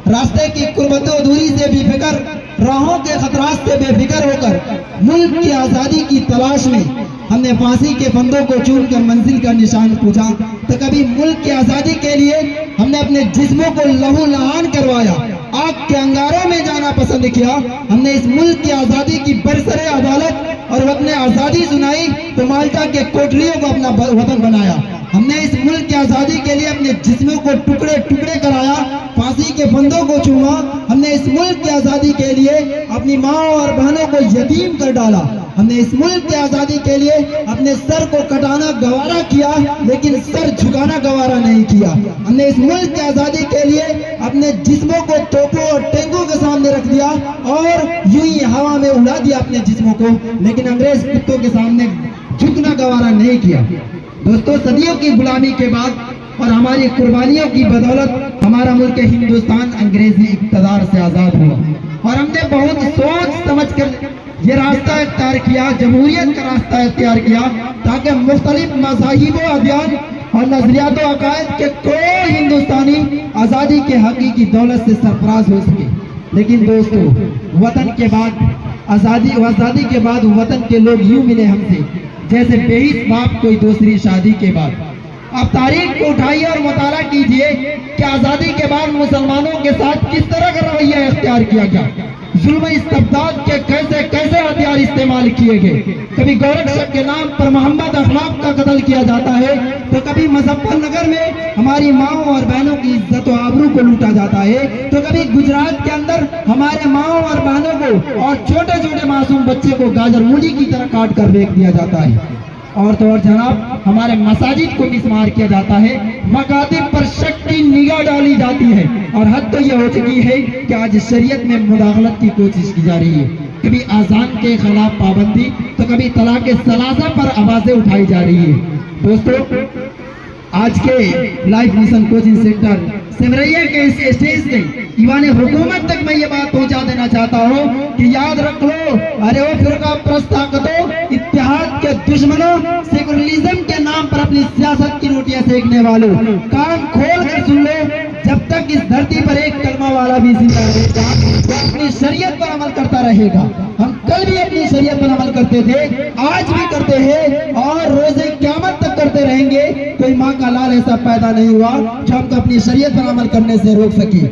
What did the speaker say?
راستے کی قربت و دوری سے بے فکر، راہوں کے خطرات سے بے فکر ہو کر ملک کی آزادی کی تلاش میں ہم نے پھانسی کے پھندوں کو چون کر منزل کا نشان پوچھا، تو کبھی ملک کی آزادی کے لیے ہم نے اپنے جسموں کو لہو لہان کروایا، آگ کے انگاروں میں جانا پسند کیا۔ ہم نے اس ملک کی آزادی کی برسر عدالت اور وطن آزادی سنائی تو مالٹا کے کوٹریوں کو اپنا وطن بنایا۔ ہم نے اس ملک کی آزادی کے لیے اپنے جسموں کو ٹکڑے ٹکڑے کرایا، پھانسی کے پھندوں کو چوما۔ ہم نے اس ملک کی آزادی کے لیے اپنی ماں اور بہنوں کو یتیم کر ڈالا۔ ہم نے اس ملک کی آزادی کے لیے اپنے سر کو کٹانا گوارا کیا، لیکن سر جھکانا گوارا نہیں کیا۔ ہم نے اس ملک کی آزادی کے لیے اپنے جسموں کو توپوں اور ٹینکوں کے سامنے رکھ دیا اور یوں ہی ہوا میں اڑا دیا اپنے جسموں کو، لیکن انگریز کتوں کے سامنے جھکنا گوارا نہیں کیا۔ دوستو، صدیوں کی غلامی کے بعد اور ہماری قربانیوں کی بدولت ہمارا ملک ہندوستان انگریزی اقتدار سے آزاد ہوا، اور ہم نے بہت سوچ سمجھ کر یہ راستہ اختیار کیا، جمہوریت کا راستہ اختیار کیا، تاکہ مختلف مذاہب و ادیان اور نظریات و عقائد کے کروڑ ہندوستانی آزادی کے حقیقی دولت سے سرفراز ہو سکے۔ لیکن دوستو، وطن کے بعد آزادی کے بعد وطن کے لوگ یوں ملے ہم سے جیسے بےحیث باپ کوئی دوسری شادی کے بعد۔ اب تاریخ کو اٹھائیے اور مطالعہ کیجئے کہ آزادی کے بعد مسلمانوں کے ساتھ کس طرح کا رویہ اختیار کیا گیا، ظلم استبداد کے کیسے کیسے ہتھیار استعمال کیے گئے۔ کبھی گورکشپ کے نام پر محمد اخلاق کا قتل کیا جاتا ہے، تو کبھی مظفر نگر میں ہماری ماؤں اور بہنوں کی عزت و آبرو کو لوٹا جاتا ہے، تو کبھی گجرات کے اندر ہمارے ماؤں اور بہنوں کو اور چھوٹے چھوٹے معصوم بچے کو گاجر مولی کی طرح کاٹ کر پھینک دیا جاتا ہے۔ اور تو اور جناب، ہمارے مساجد کو مسمار کیا جاتا ہے، مکاتب پر شک کی نگاہ ڈالی جاتی ہے، اور حد تو یہ ہو چکی ہے کہ آج شریعت میں مداخلت کی کوشش کی جا رہی ہے۔ کبھی اذان کے خلاف پابندی تو کبھی طلاق ثلاثہ پر آوازیں اٹھائی جا رہی ہے۔ دوستو، آج کے لائف مشن کوچنگ سینٹر سمریا کے اس اسٹیج سے ایوان حکومت تک میں یہ بات پہنچا دینا چاہتا ہوں کہ یاد رکھ لو، ارے وہ فرقہ پرست طاقتوں، اتحاد کے دشمنوں، سیکولرزم کے نام پر اپنی سیاست کی روٹیاں سیکنے والوں، کان کھول کر سن لو، جب تک اس دھرتی پر ایک کلمہ والا بھی زندہ رہے گا وہ اپنی شریعت پر عمل کرتا رہے گا۔ ہم کل بھی اپنی شریعت پر عمل کرتے تھے، آج بھی کرتے ہیں، اور روزے قیامت تک کرتے رہیں گے۔ کوئی ماں کا لال ایسا پیدا نہیں ہوا جو ہم کو اپنی شریعت پر عمل کرنے سے روک سکے۔